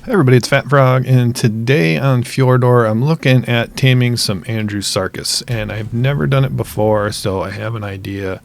Everybody, it's Fat Frog, and today on Fjordur, I'm looking at taming some Andrewsarchus, and I've never done it before, so I have an idea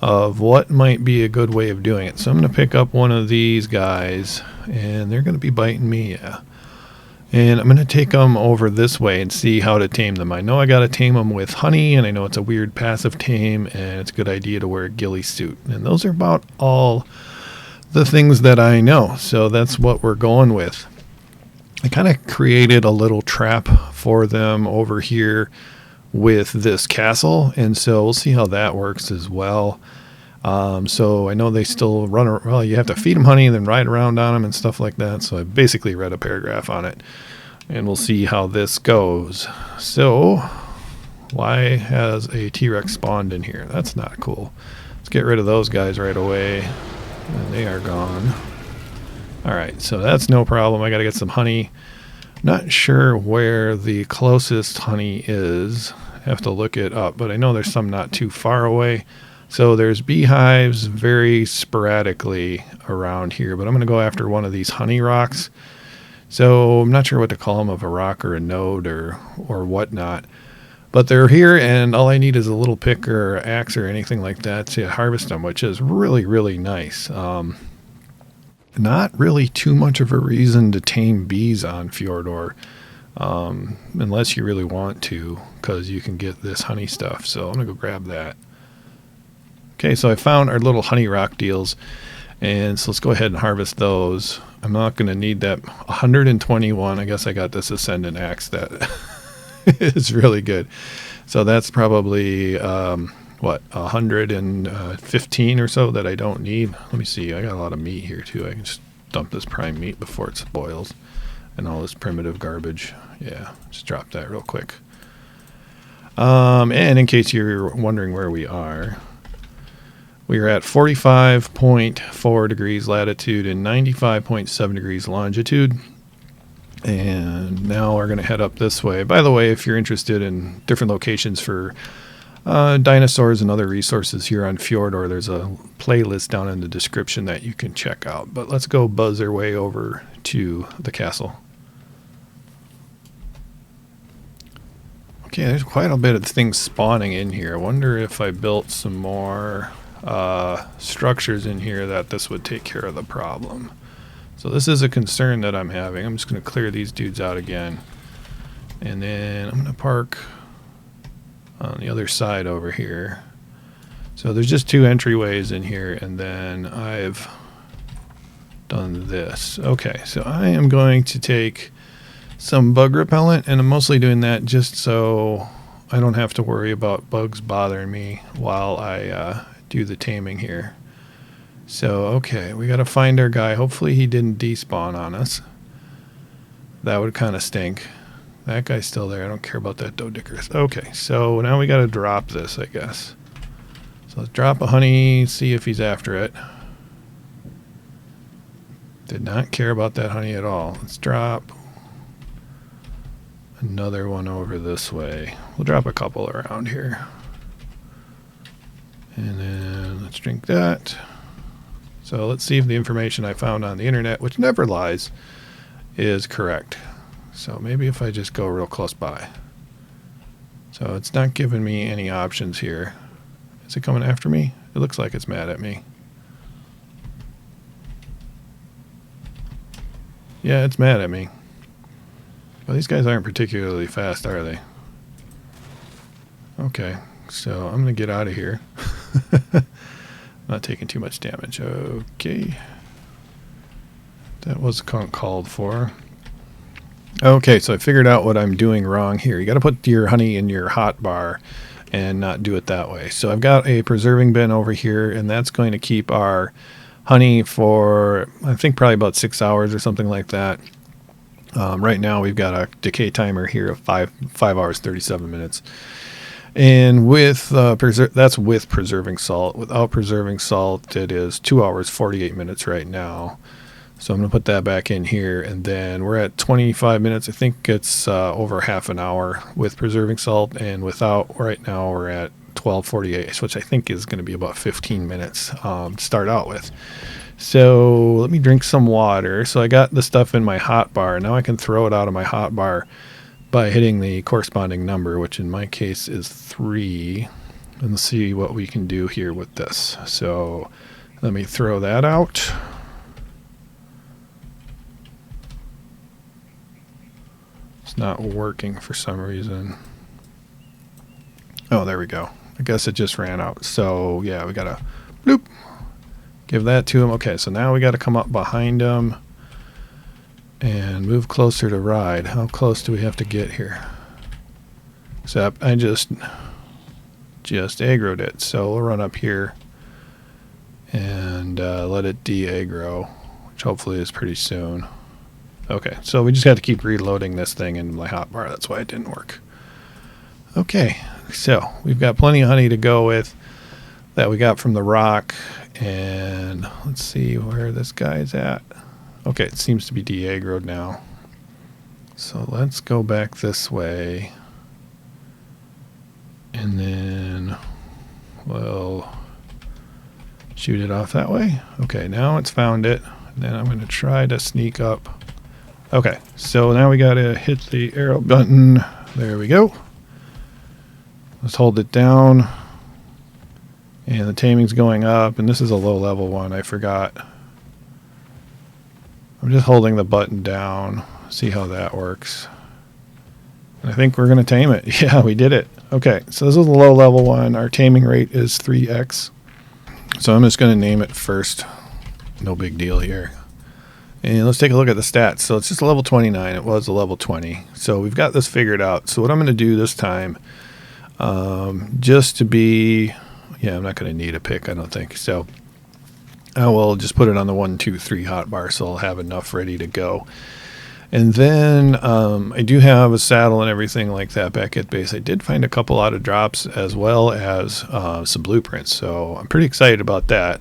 of what might be a good way of doing it. So I'm going to pick up one of these guys, and they're going to be biting me, yeah. And I'm going to take them over this way and see how to tame them. I know I got to tame them with honey, and I know it's a weird passive tame, and it's a good idea to wear a ghillie suit. And those are about all the things that I know, so that's what we're going with. I kind of created a little trap for them over here with this castle, and so we'll see how that works as well. So I know they still run around. Well, you have to feed them honey and then ride around on them and stuff like that, so I basically read a paragraph on it, and we'll see how this goes. So why has a T-Rex spawned in here? That's not cool. Let's get rid of those guys right away. And they are gone. Alright, so that's no problem. I gotta get some honey. Not sure where the closest honey is. I have to look it up, but I know there's some not too far away. So there's beehives very sporadically around here, but I'm gonna go after one of these honey rocks. So I'm not sure what to call them, of a rock or a node or whatnot. But they're here, and all I need is a little pick or axe or anything like that to harvest them, which is really, really nice. Not really too much of a reason to tame bees on Fjordur, unless you really want to, because you can get this honey stuff. So I'm going to go grab that. Okay, so I found our little honey rock deals, and so let's go ahead and harvest those. I'm not going to need that 121. I guess I got this Ascendant axe that... It's really good. So that's probably 115 or so that I don't need. Let me see. I got a lot of meat here too. I can just dump this prime meat before it spoils, and all this primitive garbage. Yeah, just drop that real quick. And in case you're wondering where we are at 45.4 degrees latitude and 95.7 degrees longitude. And now we're going to head up this way. By the way, if you're interested in different locations for dinosaurs and other resources here on Fjordur, there's a playlist down in the description that you can check out. But let's go buzz our way over to the castle. Okay, there's quite a bit of things spawning in here. I wonder if I built some more structures in here that this would take care of the problem. So this is a concern that I'm having. I'm just going to clear these dudes out again. And then I'm going to park on the other side over here. So there's just two entryways in here, and then I've done this. Okay, so I am going to take some bug repellent, and I'm mostly doing that just so I don't have to worry about bugs bothering me while I do the taming here. So, okay, we got to find our guy. Hopefully he didn't despawn on us. That would kind of stink. That guy's still there. I don't care about that Dodicarus. Okay, so now we got to drop this, I guess. So let's drop a honey, see if he's after it. Did not care about that honey at all. Let's drop another one over this way. We'll drop a couple around here. And then let's drink that. So let's see if the information I found on the internet, which never lies, is correct. So maybe if I just go real close by. So it's not giving me any options here. Is it coming after me? It looks like it's mad at me. Yeah, it's mad at me. Well, these guys aren't particularly fast, are they? Okay, so I'm going to get out of here. Not taking too much damage. Okay. That was called for. Okay, so I figured out what I'm doing wrong here. You got to put your honey in your hot bar and not do it that way. So I've got a preserving bin over here, and that's going to keep our honey for, I think, probably about 6 hours or something like that. Right now we've got a decay timer here of 5 hours, 37 minutes. And with that's with preserving salt. Without preserving salt, it is 2 hours, 48 minutes right now. So I'm going to put that back in here, and then we're at 25 minutes. I think it's over half an hour with preserving salt, and without, right now we're at 12:48, which I think is going to be about 15 minutes to start out with. So let me drink some water. So I got the stuff in my hot bar. Now I can throw it out of my hot bar by hitting the corresponding number, which in my case is 3. And let's see what we can do here with this. So let me throw that out. It's not working for some reason. Oh, there we go. I guess it just ran out. So yeah, we gotta bloop, give that to him. Okay, so now we gotta come up behind him and move closer to ride. How close do we have to get here? Except I just aggroed it. So we'll run up here and let it de-aggro, which hopefully is pretty soon. Okay, so we just have to keep reloading this thing into my hotbar. That's why it didn't work. Okay, so we've got plenty of honey to go with that we got from the rock. And let's see where this guy's at. Okay, it seems to be de-aggroed now. So let's go back this way. And then we'll shoot it off that way. Okay, now it's found it. Then I'm going to try to sneak up. Okay, so now we got to hit the arrow button. There we go. Let's hold it down. And the taming's going up. And this is a low level one. I forgot. I'm just holding the button down. See how that works. And I think we're going to tame it. Yeah, we did it. Okay, so this is a low level one. Our taming rate is 3x. So I'm just going to name it first. No big deal here. And let's take a look at the stats. So it's just a level 29. It was a level 20. So we've got this figured out. So what I'm going to do this time, just to be, yeah, I'm not going to need a pick, I don't think. So I will just put it on the 1, 2, 3 hotbar, so I'll have enough ready to go. And then I do have a saddle and everything like that back at base. I did find a couple out of drops as well as some blueprints. So I'm pretty excited about that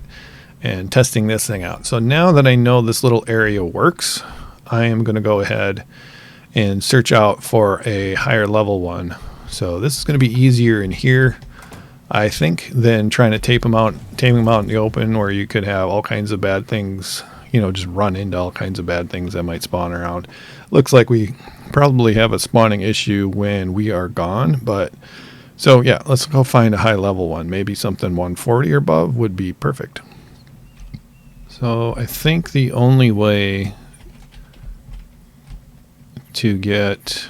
and testing this thing out. So now that I know this little area works, I am going to go ahead and search out for a higher level one. So this is going to be easier in here, I think, than trying to tame them out in the open, where you could have all kinds of bad things, you know, just run into all kinds of bad things that might spawn around. Looks like we probably have a spawning issue when we are gone, but so yeah, let's go find a high level one. Maybe something 140 or above would be perfect. So I think the only way to get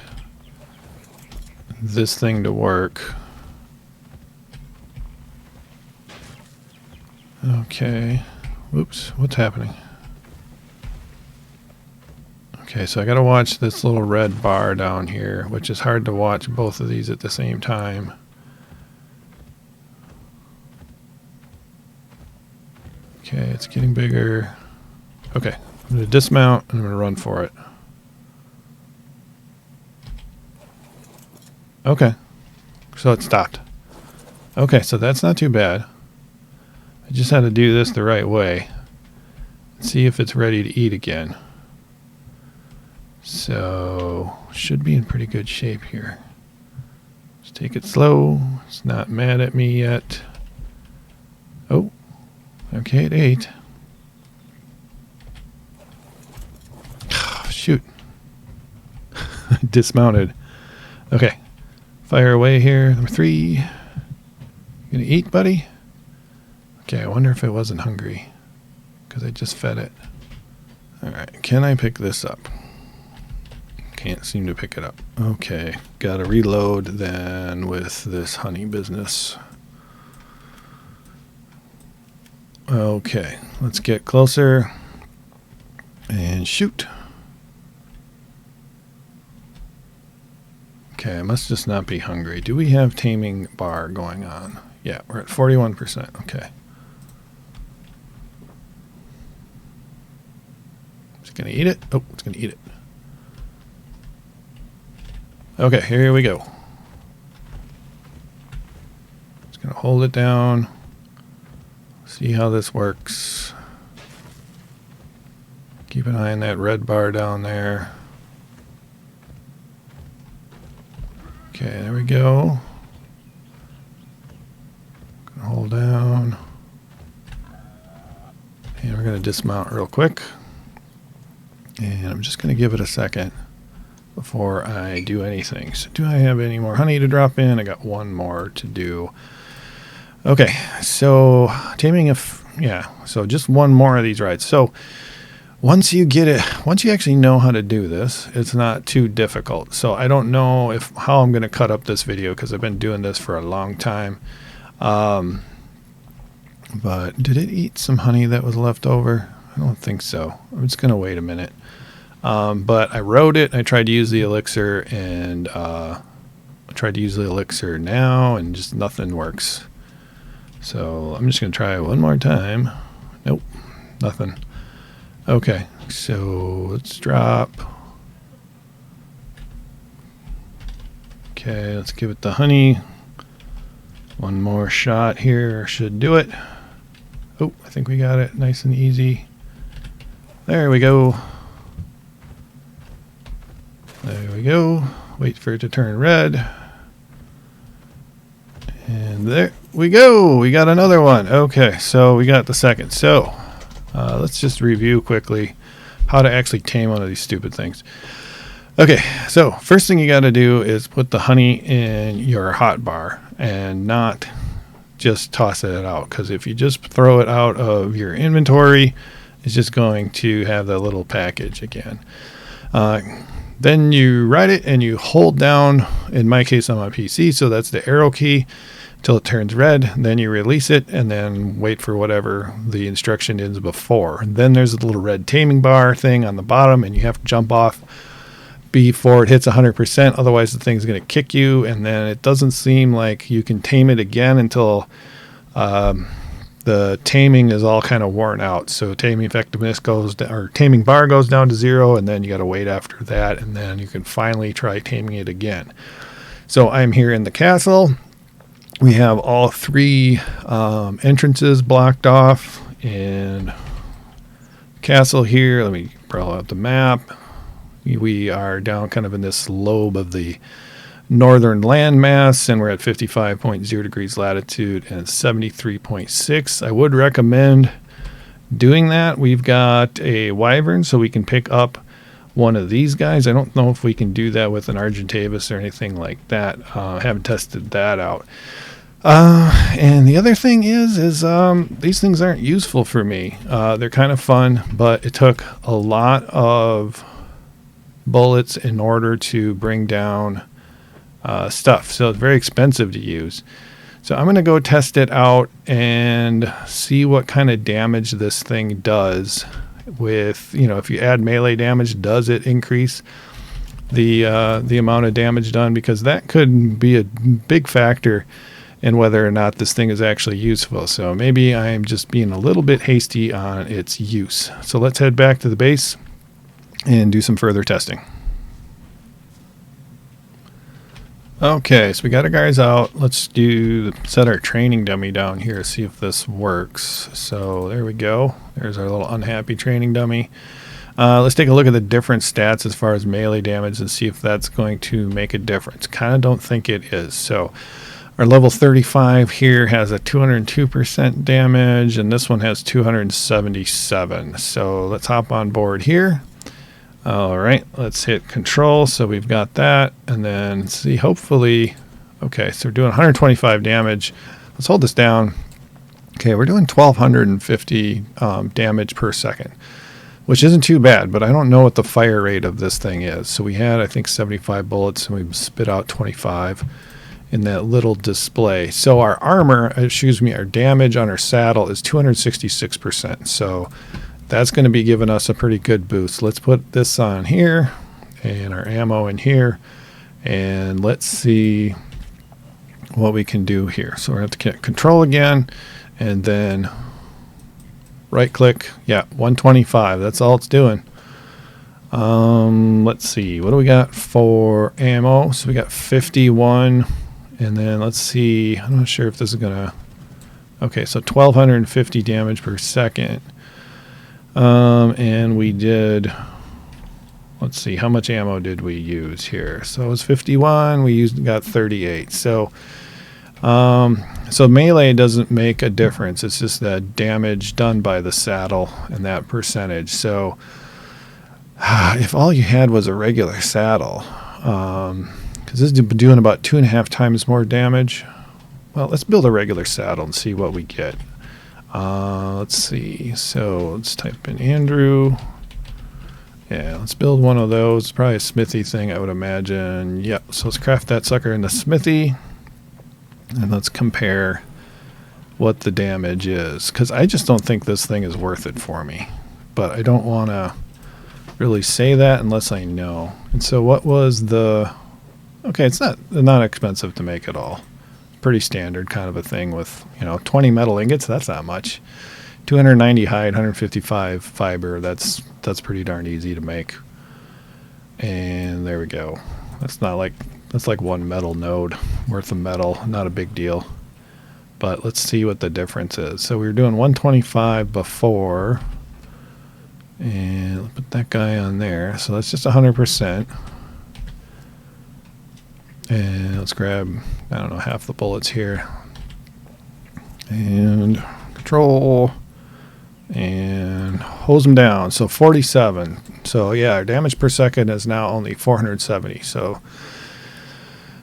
this thing to work. Okay. Whoops, what's happening? Okay, so I gotta watch this little red bar down here, which is hard to watch both of these at the same time. Okay, it's getting bigger. Okay, I'm gonna dismount and I'm gonna run for it. Okay, so it stopped. Okay, so that's not too bad. I just had to do this the right way. See if it's ready to eat again. So, should be in pretty good shape here. Just take it slow. It's not mad at me yet. Oh, okay, it ate. Shoot. Dismounted. Okay, fire away here. Number 3. You gonna eat, buddy? Okay, I wonder if it wasn't hungry, because I just fed it. Alright, can I pick this up? Can't seem to pick it up. Okay, gotta reload then with this honey business. Okay, let's get closer and shoot. Okay, I must just not be hungry. Do we have taming bar going on? Yeah, we're at 41%. Okay. It's gonna eat it. Oh, it's gonna eat it. Okay, here we go. Just gonna hold it down. See how this works. Keep an eye on that red bar down there. Okay, there we go. Gonna hold down. And we're going to dismount real quick. And I'm just going to give it a second before I do anything. So do I have any more honey to drop in? I got one more to do. Okay, so taming so just one more of these rides. So once you actually know how to do this, it's not too difficult. So I don't know how I'm going to cut up this video because I've been doing this for a long time. But did it eat some honey that was left over? I don't think so. I'm just going to wait a minute. But I wrote it. I tried to use the elixir, and I tried to use the elixir now, and just nothing works. So I'm just going to try one more time. Nope, nothing. Okay, so let's drop. Okay, let's give it the honey. One more shot here should do it. Oh, I think we got it nice and easy. There we go. There we go. Wait for it to turn red. And there we go. We got another one. Okay, so we got the second. So let's just review quickly how to actually tame one of these stupid things. Okay, so first thing you got to do is put the honey in your hot bar and not just toss it out, because if you just throw it out of your inventory, it's just going to have that little package again. Then you write it and you hold down, in my case on my PC, so that's the arrow key, till it turns red. Then you release it and then wait for whatever the instruction is before. Then there's a little red taming bar thing on the bottom, and you have to jump off before it hits 100%, otherwise the thing's going to kick you, and then it doesn't seem like you can tame it again until the taming is all kind of worn out. So taming effectiveness goes down, or taming bar goes down to 0, and then you got to wait after that, and then you can finally try taming it again. So I'm here in the castle. We have all 3 entrances blocked off, and castle here. Let me pull out the map. We are down kind of in this lobe of the northern landmass, and we're at 55.0 degrees latitude and 73.6. I would recommend doing that. We've got a wyvern, so we can pick up one of these guys. I don't know if we can do that with an Argentavis or anything like that. Haven't tested that out. And the other thing is these things aren't useful for me. They're kind of fun, but it took a lot of bullets in order to bring down stuff, so it's very expensive to use. So I'm going to go test it out and see what kind of damage this thing does with, if you add melee damage, does it increase the amount of damage done? Because that could be a big factor in whether or not this thing is actually useful. So maybe I'm just being a little bit hasty on its use. So let's head back to the base and do some further testing. Okay, so we got our guys out. Let's set our training dummy down here, see if this works. So there we go. There's our little unhappy training dummy. Let's take a look at the different stats as far as melee damage and see if that's going to make a difference. Kind of don't think it is. So our level 35 here has a 202% damage, and this one has 277. So let's hop on board here. All right, let's hit control. So we've got that, and then see, hopefully, okay, so we're doing 125 damage. Let's hold this down. Okay, we're doing 1,250 damage per second, which isn't too bad, but I don't know what the fire rate of this thing is. So we had, I think, 75 bullets, and we spit out 25 in that little display. So our our damage on our saddle is 266%. So that's going to be giving us a pretty good boost. Let's put this on here and our ammo in here, and let's see what we can do here. So we're going to have to get control again, and then right click. Yeah, 125. That's all it's doing. Let's see. What do we got for ammo? So we got 51, and then let's see. I'm not sure if this is going to... Okay, so 1,250 damage per second. And we did, let's see, how much ammo did we use here? So it was 51, got 38. So So melee doesn't make a difference. It's just the damage done by the saddle and that percentage. So if all you had was a regular saddle, because this is doing about 2.5 times more damage. Well, let's build a regular saddle and see what we get. Let's see. So let's type in Andrew. Yeah, let's build one of those. Probably a smithy thing, I would imagine. Yep. So let's craft that sucker in the smithy. And let's compare what the damage is. Because I just don't think this thing is worth it for me. But I don't want to really say that unless I know. And so what was the... Okay, it's not expensive to make at all. Pretty standard kind of a thing with, 20 metal ingots. That's not much. 290 hide, 155 fiber. That's pretty darn easy to make. And there we go. That's like one metal node worth of metal. Not a big deal. But let's see what the difference is. So we were doing 125 before. And let's put that guy on there. So that's just 100%. And let's grab, I don't know, half the bullets here. And control. And hose them down. So 47. So yeah, our damage per second is now only 470. So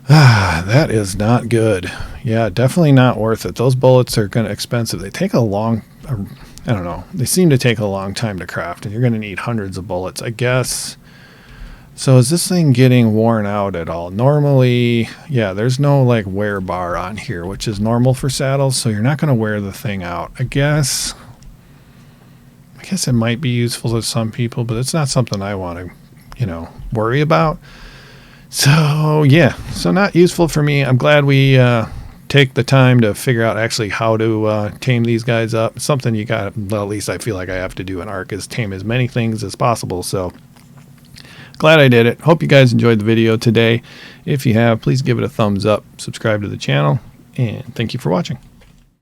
that is not good. Yeah, definitely not worth it. Those bullets are kind of expensive. They take a long, I don't know. They seem to take a long time to craft, and you're going to need hundreds of bullets, I guess. So is this thing getting worn out at all? Normally, yeah, there's no like wear bar on here, which is normal for saddles. So you're not going to wear the thing out. I guess it might be useful to some people, but it's not something I want to, worry about. So yeah, so not useful for me. I'm glad we take the time to figure out actually how to tame these guys up. It's something you got, well, at least I feel like I have to do in Ark, is tame as many things as possible. So glad I did it. Hope you guys enjoyed the video today. If you have, please give it a thumbs up, subscribe to the channel, and thank you for watching.